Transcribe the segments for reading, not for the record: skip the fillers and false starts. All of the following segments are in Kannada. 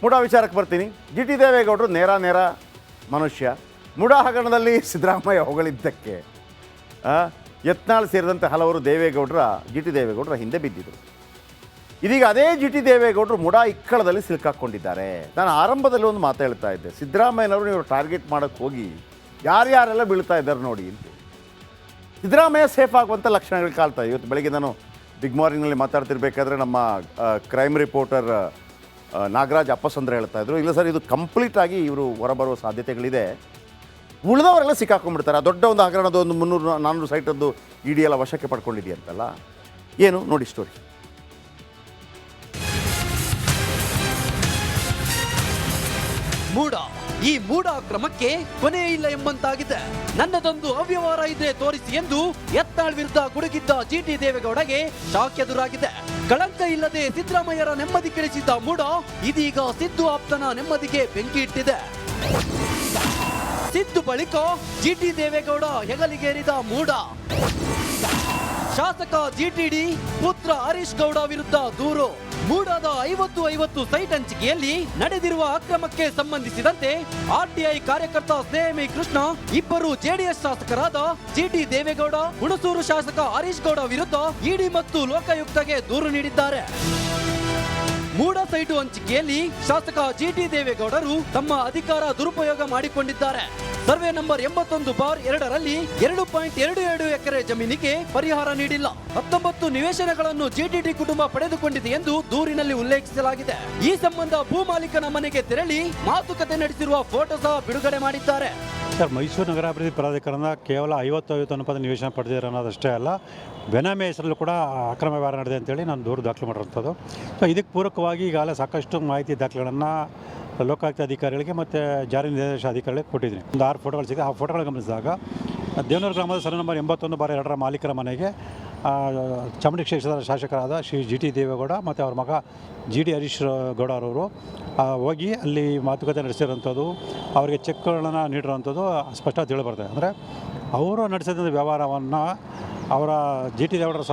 ಮುಡಾ ವಿಚಾರಕ್ಕೆ ಬರ್ತೀನಿ. ಜಿ ಟಿ ದೇವೇಗೌಡರು ನೇರ ಮನುಷ್ಯ. ಮುಡಾ ಹಗರಣದಲ್ಲಿ ಸಿದ್ದರಾಮಯ್ಯ ಹೊಗಳಿದ್ದಕ್ಕೆ ಯತ್ನಾಳ್ ಸೇರಿದಂತೆ ಹಲವರು ಜಿ ಟಿ ದೇವೇಗೌಡರ ಹಿಂದೆ ಬಿದ್ದಿದ್ದರು. ಇದೀಗ ಅದೇ ಜಿ ಟಿ ದೇವೇಗೌಡರು ಮುಡಾ ಇಕ್ಕಳದಲ್ಲಿ ಸಿಲುಕಾಕೊಂಡಿದ್ದಾರೆ. ನಾನು ಆರಂಭದಲ್ಲಿ ಒಂದು ಮಾತು ಹೇಳ್ತಾ ಇದ್ದೆ, ಸಿದ್ದರಾಮಯ್ಯನವರು ನೀವು ಟಾರ್ಗೆಟ್ ಮಾಡೋಕ್ಕೆ ಹೋಗಿ ಯಾರ್ಯಾರೆಲ್ಲ ಬೀಳ್ತಾ ಇದ್ದಾರೆ ನೋಡಿ ಅಂತ. ಸಿದ್ದರಾಮಯ್ಯ ಸೇಫ್ ಆಗುವಂಥ ಲಕ್ಷಣಗಳು ಕಾಣ್ತಾ. ಇವತ್ತು ಬೆಳಗ್ಗೆ ನಾನು ಬಿಗ್ ಮಾರ್ನಿಂಗ್ನಲ್ಲಿ ಮಾತಾಡ್ತಿರ್ಬೇಕಾದ್ರೆ ನಮ್ಮ ಕ್ರೈಮ್ ರಿಪೋರ್ಟರ್ ನಾಗರಾಜ್ ಅಪ್ಪಸಂದ್ರ ಹೇಳ್ತಾ ಇದ್ರು, ಇಲ್ಲ ಸರ್ ಇದು ಕಂಪ್ಲೀಟಾಗಿ ಇವರು ಹೊರಬರುವ ಸಾಧ್ಯತೆಗಳಿದೆ, ಉಳಿದವರೆಲ್ಲ ಸಿಕ್ಕಾಕೊಂಡ್ಬಿಡ್ತಾರೆ. ದೊಡ್ಡ ಒಂದು ಹಗರಣದ ಒಂದು 300-400 ಸೈಟದ್ದು ಇಡಿ ಎಲ್ಲ ವಶಕ್ಕೆ ಪಡ್ಕೊಂಡಿದೆಯಂತಲ್ಲ, ಏನು ನೋಡಿ ಸ್ಟೋರಿ. ಈ ಮೂಢ ಕ್ರಮಕ್ಕೆ ಕೊನೆ ಇಲ್ಲ ಎಂಬಂತಾಗಿದೆ. ನನ್ನದೊಂದು ಅವ್ಯವಹಾರ ಇದೆ ತೋರಿಸಿ ಎಂದು ಯತ್ನಾಳ್ ವಿರುದ್ಧ ಗುಡುಗಿದ್ದ ಜಿ ಟಿ ದೇವೇಗೌಡಗೆ ಶಾಕ್ ಎದುರಾಗಿದೆ. ಕಳಂಕ ಇಲ್ಲದೆ ಸಿದ್ದರಾಮಯ್ಯರ ನೆಮ್ಮದಿ ಕೆಡಿಸಿದ್ದ ಮೂಢ ಇದೀಗ ಸಿದ್ದು ಆಪ್ತನ ನೆಮ್ಮದಿಗೆ ಬೆಂಕಿ ಇಟ್ಟಿದೆ. ಸಿದ್ದು ಬಳಿಕ ಜಿ ಟಿ ದೇವೇಗೌಡ ಹೆಗಲಿಗೇರಿದ ಮೂಢ. ಶಾಸಕ ಜಿಟಿಡಿ ಪುತ್ರ ಹರೀಶ್ ಗೌಡ ವಿರುದ್ಧ ದೂರು. ಮೂಡಾದ 50 ಸೈಟ್ ಹಂಚಿಕೆಯಲ್ಲಿ ನಡೆದಿರುವ ಅಕ್ರಮಕ್ಕೆ ಸಂಬಂಧಿಸಿದಂತೆ ಆರ್ಟಿಐ ಕಾರ್ಯಕರ್ತ ಸೇಮಿ ಕೃಷ್ಣ, ಇಬ್ಬರು ಜೆಡಿಎಸ್ ಶಾಸಕರಾದ ಜಿಟಿ ದೇವೇಗೌಡ, ಹುಣಸೂರು ಶಾಸಕ ಹರೀಶ್ ಗೌಡ ವಿರುದ್ಧ ಇಡಿ ಮತ್ತು ಲೋಕಾಯುಕ್ತಗೆ ದೂರು ನೀಡಿದ್ದಾರೆ. ಮೂಡ ಸೈಟು ಹಂಚಿಕೆಯಲ್ಲಿ ಶಾಸಕ ಜಿಟಿ ದೇವೇಗೌಡರು ತಮ್ಮ ಅಧಿಕಾರ ದುರುಪಯೋಗ ಮಾಡಿಕೊಂಡಿದ್ದಾರೆ. ಸರ್ವೆ ನಂಬರ್ 81/2ರಲ್ಲಿ 2.22 ಎಕರೆ ಜಮೀನಿಗೆ ಪರಿಹಾರ ನೀಡಿಲ್ಲ. 19 ನಿವೇಶನಗಳನ್ನು ಜಿಟಿಡಿ ಕುಟುಂಬ ಪಡೆದುಕೊಂಡಿದೆ ಎಂದು ದೂರಿನಲ್ಲಿ ಉಲ್ಲೇಖಿಸಲಾಗಿದೆ. ಈ ಸಂಬಂಧ ಭೂ ಮಾಲೀಕನ ಮನೆಗೆ ತೆರಳಿ ಮಾತುಕತೆ ನಡೆಸಿರುವ ಫೋಟೋ ಸಹ ಬಿಡುಗಡೆ ಮಾಡಿದ್ದಾರೆ. ಸರ್, ಮೈಸೂರು ನಗರಾಭಿವೃದ್ಧಿ ಪ್ರಾಧಿಕರಣ ಕೇವಲ 50 ಅನುಪಾತ ನಿವೇಶನ ಪಡೆದಿದ್ದಾರೆ ಅನ್ನೋದಷ್ಟೇ ಅಲ್ಲ, ಬೆನಾಮಿ ಹೆಸರಲ್ಲೂ ಕೂಡ ಅಕ್ರಮ ವ್ಯವಹಾರ ನಡೆದಿದೆ ಅಂತೇಳಿ ನಾನು ದೂರು ದಾಖಲು ಮಾಡಿರುವಂಥದ್ದು. ಸೊ ಇದಕ್ಕೆ ಪೂರಕವಾಗಿ ಈಗಾಗಲೇ ಸಾಕಷ್ಟು ಮಾಹಿತಿ ದಾಖಲೆಗಳನ್ನು ಲೋಕಾಯುಕ್ತ ಅಧಿಕಾರಿಗಳಿಗೆ ಮತ್ತು ಜಾರಿ ನಿರ್ದೇಶ ಅಧಿಕಾರಿಗಳಿಗೆ ಕೊಟ್ಟಿದ್ದೀನಿ. ಒಂದು 6 ಫೋಟೋಗಳು ಸಿಗುತ್ತೆ. ಆ ಫೋಟೋಗಳು ಗಮನಿಸಿದಾಗ ದೇವನೂರು ಗ್ರಾಮದ ಸರ್ವೆ ನಂಬರ್ 81/2ರ ಮಾಲೀಕರ ಮನೆಗೆ ಚಾಮುಂಡಿ ಕ್ಷೇತ್ರದ ಶಾಸಕರಾದ ಶ್ರೀ ಜಿ ಟಿ ದೇವೇಗೌಡ ಮತ್ತು ಅವ್ರ ಮಗ ಜಿ ಡಿ ಹರೀಶ್ ಗೌಡ ಅವರು ಹೋಗಿ ಅಲ್ಲಿ ಮಾತುಕತೆ ನಡೆಸಿರೋಂಥದ್ದು, ಅವರಿಗೆ ಚೆಕ್ಗಳನ್ನು ನೀಡಿರೋಂಥದ್ದು ಸ್ಪಷ್ಟ ತಿಳಿಬರ್ತದೆ. ಅಂದರೆ ಅವರು ನಡೆಸಿದ ವ್ಯವಹಾರವನ್ನು ಅವರ ಜಿ ಟಿ ದೇವೇಗೌಡರ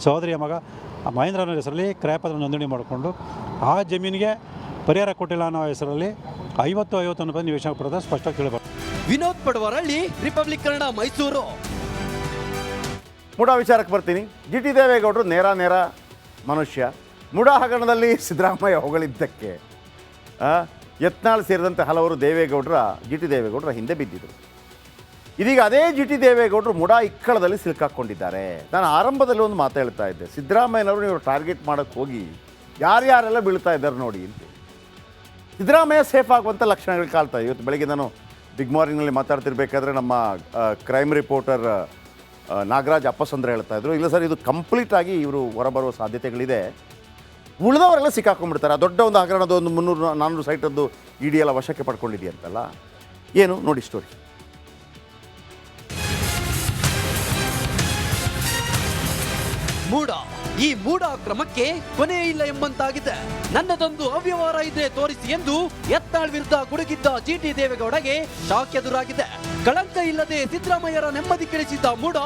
ಸಹೋದರಿಯ ಮಗ ಮಹೇಂದ್ರನ ಹೆಸರಲ್ಲಿ ಕ್ರಯಪತ್ರ ನೋಂದಣಿ ಮಾಡಿಕೊಂಡು ಆ ಜಮೀನಿಗೆ ಪರಿಹಾರ ಕೊಟ್ಟಿಲ್ಲ ಅನ್ನೋ ಹೆಸರಲ್ಲಿ 50 ಅನುಪಾತ ನಿವೇಶನ ಪಡೆದ ಸ್ಪಷ್ಟ ತಿಳಿಬರ್ತದೆ. ವಿನೋದ್ ಪಡವರಳ್ಳಿ, ರಿಪಬ್ಲಿಕ್ ಕನ್ನಡ, ಮೈಸೂರು. ಮುಡಾ ವಿಚಾರಕ್ಕೆ ಬರ್ತೀನಿ. ಜಿ ಟಿ ದೇವೇಗೌಡರು ನೇರ ಮನುಷ್ಯ. ಮುಡಾ ಹಗರಣದಲ್ಲಿ ಸಿದ್ದರಾಮಯ್ಯ ಹೊಗಳಿದ್ದಕ್ಕೆ ಯತ್ನಾಳ್ ಸೇರಿದಂತೆ ಹಲವರು ಜಿ ಟಿ ದೇವೇಗೌಡರ ಹಿಂದೆ ಬಿದ್ದಿದ್ದರು. ಇದೀಗ ಅದೇ ಜಿ ಟಿ ದೇವೇಗೌಡರು ಮುಡಾ ಇಕ್ಕಳದಲ್ಲಿ ಸಿಲುಕಾಕೊಂಡಿದ್ದಾರೆ. ನಾನು ಆರಂಭದಲ್ಲಿ ಒಂದು ಮಾತು ಹೇಳ್ತಾ ಇದ್ದೆ, ಸಿದ್ದರಾಮಯ್ಯನವರು ನೀವು ಟಾರ್ಗೆಟ್ ಮಾಡೋಕ್ಕೆ ಹೋಗಿ ಯಾರ್ಯಾರೆಲ್ಲ ಬೀಳ್ತಾ ಇದ್ದಾರೆ ನೋಡಿ ಅಂತ. ಸಿದ್ದರಾಮಯ್ಯ ಸೇಫ್ ಆಗುವಂಥ ಲಕ್ಷಣಗಳು ಕಾಣ್ತಾ. ಇವತ್ತು ಬೆಳಗ್ಗೆ ನಾನು ಬಿಗ್ ಮಾರ್ನಿಂಗ್ನಲ್ಲಿ ಮಾತಾಡ್ತಿರ್ಬೇಕಾದ್ರೆ ನಮ್ಮ ಕ್ರೈಮ್ ರಿಪೋರ್ಟರ್ ನಾಗರಾಜ್ ಅಪ್ಪಸಂದ್ರ ಹೇಳ್ತಾ ಇದ್ರು, ಇಲ್ಲ ಸರ್ ಇದು ಕಂಪ್ಲೀಟಾಗಿ ಇವರು ಹೊರಬರುವ ಸಾಧ್ಯತೆಗಳಿದೆ, ಉಳಿದವರೆಲ್ಲ ಸಿಕ್ಕಾಕೊಂಡ್ಬಿಡ್ತಾರೆ. ದೊಡ್ಡ ಒಂದು ಹಗರಣದ ಒಂದು 300-400 ಸೈಟದ್ದು ಇಡಿ ಎಲ್ಲ ವಶಕ್ಕೆ ಪಡ್ಕೊಂಡಿದೆಯಂತಲ್ಲ, ಏನು ನೋಡಿ ಸ್ಟೋರಿ. ಈ ಮೂಢ ಕ್ರಮಕ್ಕೆ ಕೊನೆ ಇಲ್ಲ ಎಂಬಂತಾಗಿದೆ. ನನ್ನದೊಂದು ಅವ್ಯವಹಾರ ಇದೆ ತೋರಿಸಿ ಎಂದು ಯತ್ನಾಳ್ ವಿರುದ್ಧ ಗುಡುಗಿದ್ದ ಜಿ ಟಿ ದೇವೇಗೌಡಗೆ ಶಾಕ್ ಎದುರಾಗಿದೆ. ಕಳಂಕ ಇಲ್ಲದೆ ಸಿದ್ದರಾಮಯ್ಯರ ನೆಮ್ಮದಿ ಕೆಡಿಸಿದ್ದ ಮೂಢ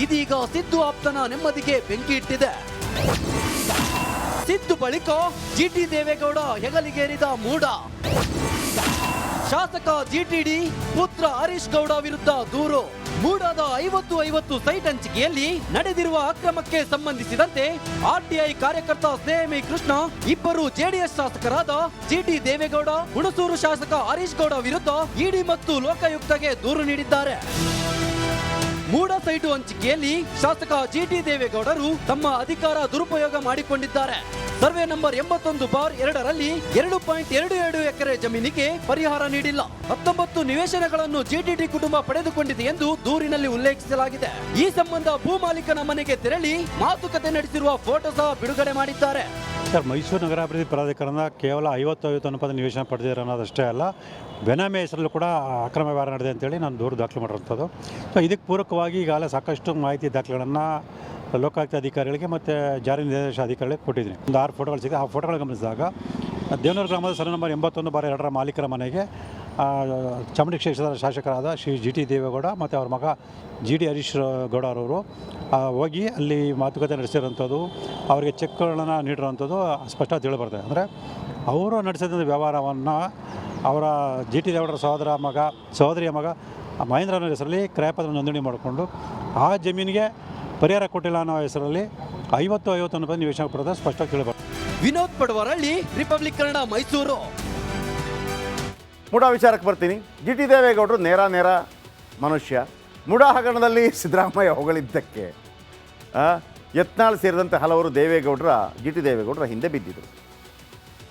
ಇದೀಗ ಸಿದ್ದು ಆಪ್ತನ ನೆಮ್ಮದಿಗೆ ಬೆಂಕಿ ಇಟ್ಟಿದೆ. ಸಿದ್ದು ಬಳಿಕ ಜಿ ಟಿ ದೇವೇಗೌಡ ಹೆಗಲಿಗೇರಿದ ಮೂಢ. ಶಾಸಕ ಜಿಟಿಡಿ ಪುತ್ರ ಹರೀಶ್ ಗೌಡ ವಿರುದ್ಧ ದೂರು. ಮೂಡಾದ 50 ಸೈಟ್ ಹಂಚಿಕೆಯಲ್ಲಿ ನಡೆದಿರುವ ಅಕ್ರಮಕ್ಕೆ ಸಂಬಂಧಿಸಿದಂತೆ ಆರ್ಟಿಐ ಕಾರ್ಯಕರ್ತ ಸೇಮಿ ಕೃಷ್ಣ, ಇಬ್ಬರು ಜೆಡಿಎಸ್ ಶಾಸಕರಾದ ಜಿಟಿ ದೇವೇಗೌಡ, ಹುಣಸೂರು ಶಾಸಕ ಹರೀಶ್ ಗೌಡ ವಿರುದ್ಧ ಇಡಿ ಮತ್ತು ಲೋಕಾಯುಕ್ತಗೆ ದೂರು ನೀಡಿದ್ದಾರೆ. ಮೂಡ ಸೈಟು ಹಂಚಿಕೆಯಲ್ಲಿ ಶಾಸಕ ಜಿಟಿ ದೇವೇಗೌಡರು ತಮ್ಮ ಅಧಿಕಾರ ದುರುಪಯೋಗ ಮಾಡಿಕೊಂಡಿದ್ದಾರೆ. ಸರ್ವೆ ನಂಬರ್ 81/2ರಲ್ಲಿ 2.22 ಎಕರೆ ಜಮೀನಿಗೆ ಪರಿಹಾರ ನೀಡಿಲ್ಲ. 19 ನಿವೇಶನಗಳನ್ನು ಜಿಟಿಡಿ ಕುಟುಂಬ ಪಡೆದುಕೊಂಡಿದೆ ಎಂದು ದೂರಿನಲ್ಲಿ ಉಲ್ಲೇಖಿಸಲಾಗಿದೆ. ಈ ಸಂಬಂಧ ಭೂ ಮಾಲೀಕನ ಮನೆಗೆ ತೆರಳಿ ಮಾತುಕತೆ ನಡೆಸಿರುವ ಫೋಟೋ ಸಹ ಬಿಡುಗಡೆ ಮಾಡಿದ್ದಾರೆ. ಸರ್, ಮೈಸೂರು ನಗರಾಭಿವೃದ್ಧಿ ಪ್ರಾಧಿಕರಣ ಕೇವಲ 50 ಅನುಪಾತ ನಿವೇಶನ ಪಡೆದಿದ್ದಾರೆ ಅನ್ನೋದಷ್ಟೇ ಅಲ್ಲ, ಬೆನಾಮಿ ಹೆಸರಲ್ಲೂ ಕೂಡ ಅಕ್ರಮ ವ್ಯವಹಾರ ನಡೆದಿದೆ ಅಂತೇಳಿ ನಾನು ದೂರು ದಾಖಲು ಮಾಡಿರುವಂಥದ್ದು. ಸೊ ಇದಕ್ಕೆ ಪೂರಕವಾಗಿ ಈಗಾಗಲೇ ಸಾಕಷ್ಟು ಮಾಹಿತಿ ದಾಖಲೆಗಳನ್ನು ಲೋಕಾಯುಕ್ತ ಅಧಿಕಾರಿಗಳಿಗೆ ಮತ್ತು ಜಾರಿ ನಿರ್ದೇಶ ಅಧಿಕಾರಿಗಳಿಗೆ ಕೊಟ್ಟಿದ್ದೀನಿ. ಒಂದು 6 ಫೋಟೋಗಳು ಸಿಗುತ್ತೆ. ಆ ಫೋಟೋಗಳು ಗಮನಿಸಿದಾಗ ದೇವನೂರು ಗ್ರಾಮದ ಸರ್ವೆ ನಂಬರ್ 81/2ರ ಮಾಲೀಕರ ಮನೆಗೆ ಚಾಮುಂಡಿ ಕ್ಷೇತ್ರದ ಶಾಸಕರಾದ ಶ್ರೀ ಜಿ ಟಿ ದೇವೇಗೌಡ ಮತ್ತು ಅವ್ರ ಮಗ ಜಿ ಡಿ ಹರೀಶ್ ಗೌಡ ಅವರು ಹೋಗಿ ಅಲ್ಲಿ ಮಾತುಕತೆ ನಡೆಸಿರೋಂಥದ್ದು, ಅವರಿಗೆ ಚೆಕ್ಗಳನ್ನು ನೀಡಿರೋಂಥದ್ದು ಸ್ಪಷ್ಟ ತಿಳಿಬರ್ತದೆ. ಅಂದರೆ ಅವರು ನಡೆಸಿದ ವ್ಯವಹಾರವನ್ನು ಅವರ ಜಿ ಟಿ ದೇವೇಗೌಡರ ಸಹೋದರಿಯ ಮಗ ಮಹೇಂದ್ರ ಅನ್ನೋ ಹೆಸರಲ್ಲಿ ಕ್ರಯಪತ್ರ ನೋಂದಣಿ ಮಾಡಿಕೊಂಡು ಆ ಜಮೀನಿಗೆ ಪರಿಹಾರ ಕೊಟ್ಟಿಲ್ಲ ಅನ್ನೋ ಹೆಸರಲ್ಲಿ 50 ರೂಪಾಯಿ ನಿವೇಶನ ಪಡೆದ ಸ್ಪಷ್ಟವಾಗಿ ತಿಳಿಬರ್ತದೆ. ವಿನೋದ್ ಪಡವರಳ್ಳಿ, ರಿಪಬ್ಲಿಕ್ ಕನ್ನಡ, ಮೈಸೂರು. ಮುಡಾ ವಿಚಾರಕ್ಕೆ ಬರ್ತೀನಿ. ಜಿ ಟಿ ದೇವೇಗೌಡರು ನೇರ ಮನುಷ್ಯ. ಮುಡಾ ಹಗರಣದಲ್ಲಿ ಸಿದ್ದರಾಮಯ್ಯ ಹೊಗಳಿದ್ದಕ್ಕೆ ಯತ್ನಾಳ್ ಸೇರಿದಂತೆ ಹಲವರು ಜಿ ಟಿ ದೇವೇಗೌಡರ ಹಿಂದೆ ಬಿದ್ದಿದ್ರು.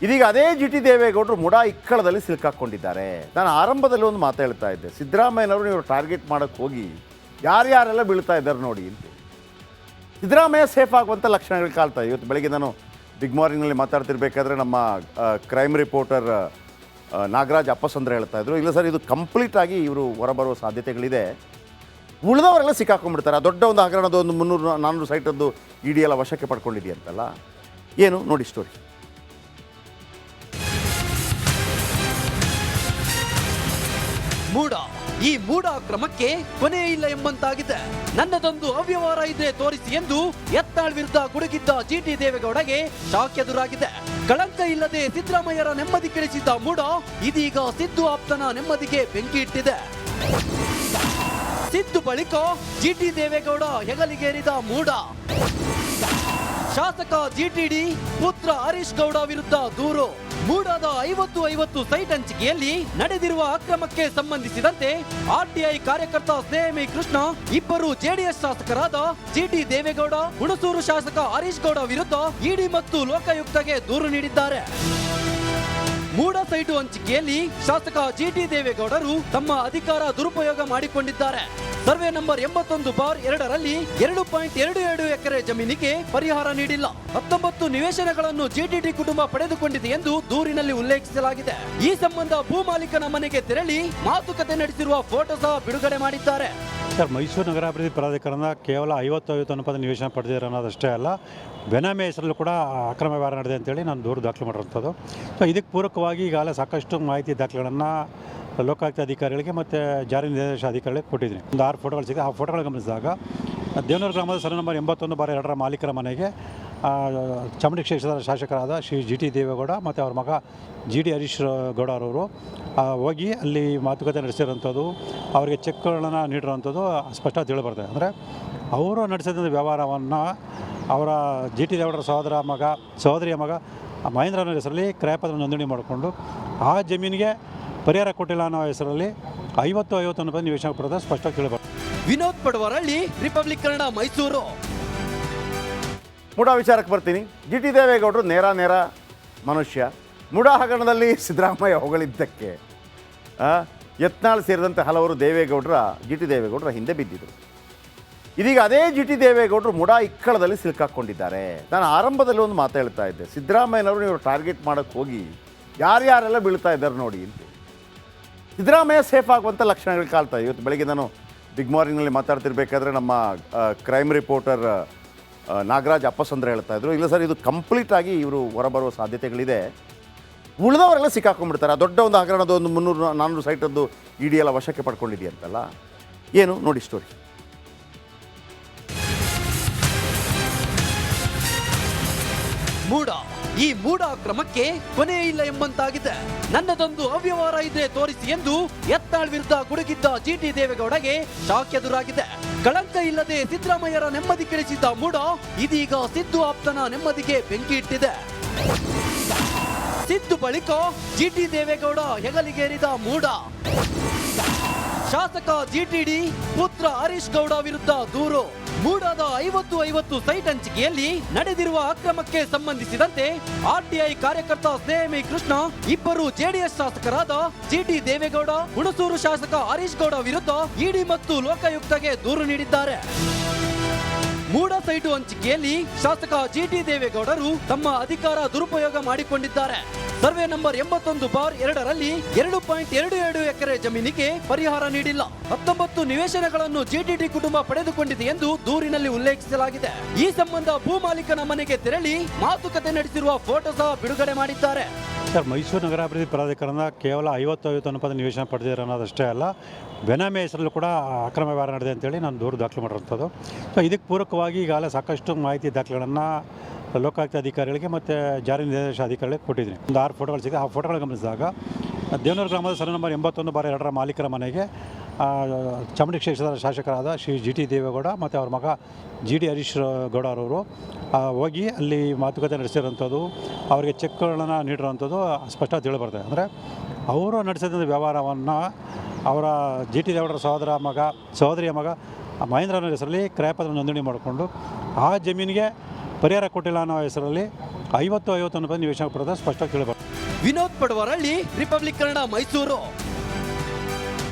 ಇದೀಗ ಅದೇ ಜಿ ಟಿ ದೇವೇಗೌಡರು ಮುಡಾ ಇಕ್ಕಳದಲ್ಲಿ ಸಿಲುಕಾಕೊಂಡಿದ್ದಾರೆ. ನಾನು ಆರಂಭದಲ್ಲಿ ಒಂದು ಮಾತು ಹೇಳ್ತಾ ಇದ್ದೆ, ಸಿದ್ದರಾಮಯ್ಯನವರು ನೀವು ಟಾರ್ಗೆಟ್ ಮಾಡೋಕ್ಕೆ ಹೋಗಿ ಯಾರ್ಯಾರೆಲ್ಲ ಬೀಳ್ತಾ ಇದ್ದಾರೆ ನೋಡಿ ಅಂತ. ಸಿದ್ದರಾಮಯ್ಯ ಸೇಫ್ ಆಗುವಂಥ ಲಕ್ಷಣಗಳು ಕಾಣ್ತಾ. ಇವತ್ತು ಬೆಳಗ್ಗೆ ನಾನು ಬಿಗ್ ಮಾರ್ನಿಂಗ್ನಲ್ಲಿ ಮಾತಾಡ್ತಿರ್ಬೇಕಾದ್ರೆ ನಮ್ಮ ಕ್ರೈಮ್ ರಿಪೋರ್ಟರ್ ನಾಗರಾಜ್ ಅಪ್ಪಸಂದ್ರ ಹೇಳ್ತಾ ಇದ್ರು, ಇಲ್ಲ ಸರ್ ಇದು ಕಂಪ್ಲೀಟಾಗಿ ಇವರು ಹೊರಬರುವ ಸಾಧ್ಯತೆಗಳಿದೆ, ಉಳಿದವರೆಲ್ಲ ಸಿಕ್ಕಾಕೊಂಡ್ಬಿಡ್ತಾರೆ. ಆ ದೊಡ್ಡ ಒಂದು ಹಗರಣದ ಒಂದು 300-400 ಸೈಟದ್ದು ಇಡಿ ಎಲ್ಲ ವಶಕ್ಕೆ ಪಡ್ಕೊಂಡಿದೆಯಂತಲ್ಲ, ಏನು ನೋಡಿ ಸ್ಟೋರಿ. ಈ ಮೂಢ ಕ್ರಮಕ್ಕೆ ಕೊನೆ ಇಲ್ಲ ಎಂಬಂತಾಗಿದೆ. ನನ್ನದೊಂದು ಅವ್ಯವಹಾರ ಇದ್ರೆ ತೋರಿಸಿ ಎಂದು ಯತ್ನಾಳ್ ವಿರುದ್ಧ ಗುಡುಗಿದ್ದ ಜಿ ಟಿ ದೇವೇಗೌಡಗೆ ಶಾಕ್ ಎದುರಾಗಿದೆ. ಕಳಂಕ ಇಲ್ಲದೆ ಸಿದ್ದರಾಮಯ್ಯರ ನೆಮ್ಮದಿ ಕೆಡಿಸಿದ್ದ ಮೂಢ ಇದೀಗ ಸಿದ್ದು ಆಪ್ತನ ನೆಮ್ಮದಿಗೆ ಬೆಂಕಿ ಇಟ್ಟಿದೆ. ಸಿದ್ದು ಬಳಿಕ ಜಿ ಟಿ ದೇವೇಗೌಡ ಹೆಗಲಿಗೇರಿದ ಮೂಢ. ಶಾಸಕ ಜಿಟಿಡಿ ಪುತ್ರ ಹರೀಶ್ ಗೌಡ ವಿರುದ್ಧ ದೂರು. ಮೂಡಾದ 50 ಸೈಟ್ ಹಂಚಿಕೆಯಲ್ಲಿ ನಡೆದಿರುವ ಅಕ್ರಮಕ್ಕೆ ಸಂಬಂಧಿಸಿದಂತೆ ಆರ್ಟಿಐ ಕಾರ್ಯಕರ್ತ ಸ್ನೇಹಮಯಿ ಕೃಷ್ಣ, ಇಬ್ಬರು ಜೆಡಿಎಸ್ ಶಾಸಕರಾದ ಜಿಟಿ ದೇವೇಗೌಡ, ಹುಣಸೂರು ಶಾಸಕ ಹರೀಶ್ ಗೌಡ ವಿರುದ್ಧ ಇಡಿ ಮತ್ತು ಲೋಕಾಯುಕ್ತಗೆ ದೂರು ನೀಡಿದ್ದಾರೆ. ಮೂಡ ಸೈಟು ಹಂಚಿಕೆಯಲ್ಲಿ ಶಾಸಕ ಜಿಟಿ ದೇವೇಗೌಡರು ತಮ್ಮ ಅಧಿಕಾರ ದುರುಪಯೋಗ ಮಾಡಿಕೊಂಡಿದ್ದಾರೆ. ಸರ್ವೆ ನಂಬರ್ 81/2ರಲ್ಲಿ 2.22 ಎಕರೆ ಜಮೀನಿಗೆ ಪರಿಹಾರ ನೀಡಿಲ್ಲ. 19 ನಿವೇಶನಗಳನ್ನು ಜಿಟಿಡಿ ಕುಟುಂಬ ಪಡೆದುಕೊಂಡಿದೆ ಎಂದು ದೂರಿನಲ್ಲಿ ಉಲ್ಲೇಖಿಸಲಾಗಿದೆ. ಈ ಸಂಬಂಧ ಭೂ ಮಾಲೀಕನ ಮನೆಗೆ ತೆರಳಿ ಮಾತುಕತೆ ನಡೆಸಿರುವ ಫೋಟೋ ಸಹ ಬಿಡುಗಡೆ ಮಾಡಿದ್ದಾರೆ. ಸರ್, ಮೈಸೂರು ನಗರಾಭಿವೃದ್ಧಿ ಪ್ರಾಧಿಕರಣ ಕೇವಲ 50 ರೂಪಾಯಿ ನಿವೇಶನ ಪಡೆದಿದ್ದಾರೆ ಅನ್ನೋದಷ್ಟೇ ಅಲ್ಲ, ಬೆನಾಮಿ ಹೆಸರಲ್ಲೂ ಕೂಡ ಅಕ್ರಮ ವ್ಯವಹಾರ ನಡೆದಿದೆ ಅಂತೇಳಿ ನಾನು ದೂರು ದಾಖಲು ಮಾಡಿರೋಂಥದ್ದು. ಸೊ ಇದಕ್ಕೆ ಪೂರಕವಾಗಿ ಈಗಾಗಲೇ ಸಾಕಷ್ಟು ಮಾಹಿತಿ ದಾಖಲೆಗಳನ್ನು ಲೋಕಾಯುಕ್ತ ಅಧಿಕಾರಿಗಳಿಗೆ ಮತ್ತು ಜಾರಿ ನಿರ್ದೇಶನ ಅಧಿಕಾರಿಗಳಿಗೆ ಕೊಟ್ಟಿದ್ದೀನಿ. ಒಂದು 6 ಫೋಟೋಗಳು ಸಿಗುತ್ತೆ. ಆ ಫೋಟೋಗಳು ಗಮನಿಸಿದಾಗ ದೇವನೂರು ಗ್ರಾಮದ ಸರ್ವೆ ನಂಬರ್ 81/2ರ ಮಾಲೀಕರ ಮನೆಗೆ ಚಾಮುಂಡಿ ಕ್ಷೇತ್ರದ ಶಾಸಕರಾದ ಶ್ರೀ ಜಿ ಟಿ ದೇವೇಗೌಡ ಮತ್ತು ಅವ್ರ ಮಗ ಜಿ ಡಿ ಹರೀಶ್ ಗೌಡ ಅವರು ಹೋಗಿ ಅಲ್ಲಿ ಮಾತುಕತೆ ನಡೆಸಿರೋಂಥದ್ದು, ಅವರಿಗೆ ಚೆಕ್ಗಳನ್ನು ನೀಡಿರೋಂಥದ್ದು ಸ್ಪಷ್ಟ ತಿಳಿಬರ್ತದೆ. ಅಂದರೆ ಅವರು ನಡೆಸಿದ ವ್ಯವಹಾರವನ್ನು ಅವರ ಜಿ ಟಿ ದೇವೇಗೌಡರ ಸಹೋದರಿಯ ಮಗ ಮಹೇಂದ್ರ ಅನ್ನೋ ಹೆಸರಲ್ಲಿ ಕ್ರಯಪತ್ರ ನೋಂದಣಿ ಮಾಡಿಕೊಂಡು ಆ ಜಮೀನಿಗೆ ಪರಿಹಾರ ಕೊಟ್ಟಿಲ್ಲ ಅನ್ನೋ ಹೆಸರಲ್ಲಿ 50 ರೂಪಾಯಿ ನಿವೇಶನ ಪಡೆದ ಸ್ಪಷ್ಟವಾಗಿ ತಿಳಿಬರ್ತದೆ. ವಿನೋದ್ ಪಡವರಳ್ಳಿ, ರಿಪಬ್ಲಿಕ್ ಕನ್ನಡ, ಮೈಸೂರು. ಮುಡಾ ವಿಚಾರಕ್ಕೆ ಬರ್ತೀನಿ. ಜಿ ಟಿ ದೇವೇಗೌಡರು ನೇರ ಮನುಷ್ಯ. ಮುಡಾ ಹಗರಣದಲ್ಲಿ ಸಿದ್ದರಾಮಯ್ಯ ಹೊಗಳಿದ್ದಕ್ಕೆ ಯತ್ನಾಳ್ ಸೇರಿದಂತೆ ಹಲವರು ಜಿ ಟಿ ದೇವೇಗೌಡರ ಹಿಂದೆ ಬಿದ್ದಿದ್ರು. ಇದೀಗ ಅದೇ ಜಿ ಟಿ ದೇವೇಗೌಡರು ಮುಡಾ ಇಕ್ಕಳದಲ್ಲಿ ಸಿಲುಕಾಕೊಂಡಿದ್ದಾರೆ. ನಾನು ಆರಂಭದಲ್ಲಿ ಒಂದು ಮಾತು ಹೇಳ್ತಾ ಇದ್ದೆ, ಸಿದ್ದರಾಮಯ್ಯನವರು ನೀವು ಟಾರ್ಗೆಟ್ ಮಾಡೋಕ್ಕೆ ಹೋಗಿ ಯಾರ್ಯಾರೆಲ್ಲ ಬೀಳ್ತಾ ಇದ್ದಾರೆ ನೋಡಿ ಅಂತ. ಸಿದ್ದರಾಮಯ್ಯ ಸೇಫ್ ಆಗುವಂಥ ಲಕ್ಷಣಗಳು ಕಾಣ್ತಾ. ಇವತ್ತು ಬೆಳಗ್ಗೆ ನಾನು ಬಿಗ್ ಮಾರ್ನಿಂಗ್ನಲ್ಲಿ ಮಾತಾಡ್ತಿರ್ಬೇಕಾದ್ರೆ ನಮ್ಮ ಕ್ರೈಮ್ ರಿಪೋರ್ಟರ್ ನಾಗರಾಜ್ ಅಪ್ಪಸಂದ್ರ ಹೇಳ್ತಾ ಇದ್ರು, ಇಲ್ಲ ಸರ್ ಇದು ಕಂಪ್ಲೀಟಾಗಿ ಇವರು ಹೊರಬರುವ ಸಾಧ್ಯತೆಗಳಿದೆ, ಉಳಿದವರೆಲ್ಲ ಸಿಕ್ಕಾಕೊಂಡ್ಬಿಡ್ತಾರೆ. ಆ ದೊಡ್ಡ ಒಂದು ಹಗರಣದ ಒಂದು 300-400 ಸೈಟದ್ದು ಇಡಿ ಎಲ್ಲ ವಶಕ್ಕೆ ಪಡ್ಕೊಂಡಿದೆಯಂತಲ್ಲ, ಏನು ನೋಡಿ ಸ್ಟೋರಿ. ಈ ಮೂಢ ಕ್ರಮಕ್ಕೆ ಕೊನೆ ಇಲ್ಲ ಎಂಬಂತಾಗಿದೆ. ನನ್ನದೊಂದು ಅವ್ಯವಹಾರ ಇದ್ರೆ ತೋರಿಸಿ ಎಂದು ಯತ್ನಾಳ್ ವಿರುದ್ಧ ಗುಡುಗಿದ್ದ ಜಿ ಟಿ ದೇವೇಗೌಡಗೆ ಶಾಕ್ ಎದುರಾಗಿದೆ. ಕಳಂಕ ಇಲ್ಲದೆ ಸಿದ್ದರಾಮಯ್ಯರ ನೆಮ್ಮದಿ ಕೆಡಿಸಿದ್ದ ಮೂಢ ಇದೀಗ ಸಿದ್ದು ಆಪ್ತನ ನೆಮ್ಮದಿಗೆ ಬೆಂಕಿ ಇಟ್ಟಿದೆ. ಸಿದ್ದು ಬಳಿಕ ಜಿ ಟಿ ದೇವೇಗೌಡ ಹೆಗಲಿಗೇರಿದ ಮೂಢ. ಶಾಸಕ ಜಿಟಿಡಿ ಪುತ್ರ ಹರೀಶ್ ಗೌಡ ವಿರುದ್ಧ ದೂರು. ಮೂಡಾದ 50 ಸೈಟ್ ಹಂಚಿಕೆಯಲ್ಲಿ ನಡೆದಿರುವ ಅಕ್ರಮಕ್ಕೆ ಸಂಬಂಧಿಸಿದಂತೆ ಆರ್ಟಿಐ ಕಾರ್ಯಕರ್ತ ಸ್ನೇಹಮಯಿ ಕೃಷ್ಣ, ಇಬ್ಬರು ಜೆಡಿಎಸ್ ಶಾಸಕರಾದ ಜಿಟಿ ದೇವೇಗೌಡ, ಹುಣಸೂರು ಶಾಸಕ ಹರೀಶ್ ಗೌಡ ವಿರುದ್ಧ ಇಡಿ ಮತ್ತು ಲೋಕಾಯುಕ್ತಗೆ ದೂರು ನೀಡಿದ್ದಾರೆ. ಮೂಡ ಸೈಟು ಹಂಚಿಕೆಯಲ್ಲಿ ಶಾಸಕ ಜಿಟಿ ದೇವೇಗೌಡರು ತಮ್ಮ ಅಧಿಕಾರ ದುರುಪಯೋಗ ಮಾಡಿಕೊಂಡಿದ್ದಾರೆ. ಸರ್ವೆ ನಂಬರ್ 81/2ರಲ್ಲಿ 2.22 ಎಕರೆ ಜಮೀನಿಗೆ ಪರಿಹಾರ ನೀಡಿಲ್ಲ. 19 ನಿವೇಶನಗಳನ್ನು ಜಿಟಿಡಿ ಕುಟುಂಬ ಪಡೆದುಕೊಂಡಿದೆ ಎಂದು ದೂರಿನಲ್ಲಿ ಉಲ್ಲೇಖಿಸಲಾಗಿದೆ. ಈ ಸಂಬಂಧ ಭೂ ಮಾಲೀಕನ ಮನೆಗೆ ತೆರಳಿ ಮಾತುಕತೆ ನಡೆಸಿರುವ ಫೋಟೋ ಸಹ ಬಿಡುಗಡೆ ಮಾಡಿದ್ದಾರೆ. ಸರ್, ಮೈಸೂರು ನಗರಾಭಿವೃದ್ಧಿ ಪ್ರಾಧಿಕರಣ ಕೇವಲ 50 ರೂಪಾಯಿ ನಿವೇಶನ ಪಡೆದಿದ್ದಾರೆ ಅನ್ನೋದಷ್ಟೇ ಅಲ್ಲ, ಬೆನಾಮಿ ಹೆಸರಲ್ಲೂ ಕೂಡ ಅಕ್ರಮ ವ್ಯವಹಾರ ನಡೆದಿದೆ ಅಂತೇಳಿ ನಾನು ದೂರು ದಾಖಲು ಮಾಡಿರೋಂಥದ್ದು. ಸೊ ಇದಕ್ಕೆ ಪೂರಕವಾಗಿ ಈಗಾಗಲೇ ಸಾಕಷ್ಟು ಮಾಹಿತಿ ದಾಖಲೆಗಳನ್ನು ಲೋಕಾಯುಕ್ತ ಅಧಿಕಾರಿಗಳಿಗೆ ಮತ್ತು ಜಾರಿ ನಿರ್ದೇಶ ಅಧಿಕಾರಿಗಳಿಗೆ ಕೊಟ್ಟಿದ್ದೀನಿ. ಒಂದು 6 ಫೋಟೋಗಳು ಸಿಗುತ್ತೆ. ಆ ಫೋಟೋಗಳು ಗಮನಿಸಿದಾಗ ದೇವನೂರು ಗ್ರಾಮದ ಸರ್ವೆ ನಂಬರ್ 81/2 ಮಾಲೀಕರ ಮನೆಗೆ ಚಾಮುಂಡಿ ಕ್ಷೇತ್ರದ ಶಾಸಕರಾದ ಶ್ರೀ ಜಿ ಟಿ ದೇವೇಗೌಡ ಮತ್ತು ಅವ್ರ ಮಗ ಜಿ ಡಿ ಹರೀಶ್ ಗೌಡ ಅವರು ಹೋಗಿ ಅಲ್ಲಿ ಮಾತುಕತೆ ನಡೆಸಿರೋಂಥದ್ದು, ಅವರಿಗೆ ಚೆಕ್ಗಳನ್ನು ನೀಡಿರೋವಂಥದ್ದು ಸ್ಪಷ್ಟ ತಿಳಿಬರ್ತದೆ. ಅಂದರೆ ಅವರು ನಡೆಸಿದಂಥ ವ್ಯವಹಾರವನ್ನು ಅವರ ಜಿ ಟಿ ದೇವೇಗೌಡರ ಸಹೋದರಿಯ ಮಗ ಮಹೇಂದ್ರನ ಹೆಸರಲ್ಲಿ ಕ್ರಯಪತ್ರ ನೋಂದಣಿ ಮಾಡಿಕೊಂಡು ಆ ಜಮೀನಿಗೆ ಪರಿಹಾರ ಕೊಟ್ಟಿಲ್ಲ ಅನ್ನೋ ಹೆಸರಲ್ಲಿ 50-51 ನಿವೇಶನ ಪಡೆದ ಸ್ಪಷ್ಟವಾಗಿ ತಿಳಿಬರ್ತದೆ. ವಿನೋದ್ ಪಡವರಳ್ಳಿ, ರಿಪಬ್ಲಿಕ್ ಕನ್ನಡ, ಮೈಸೂರು.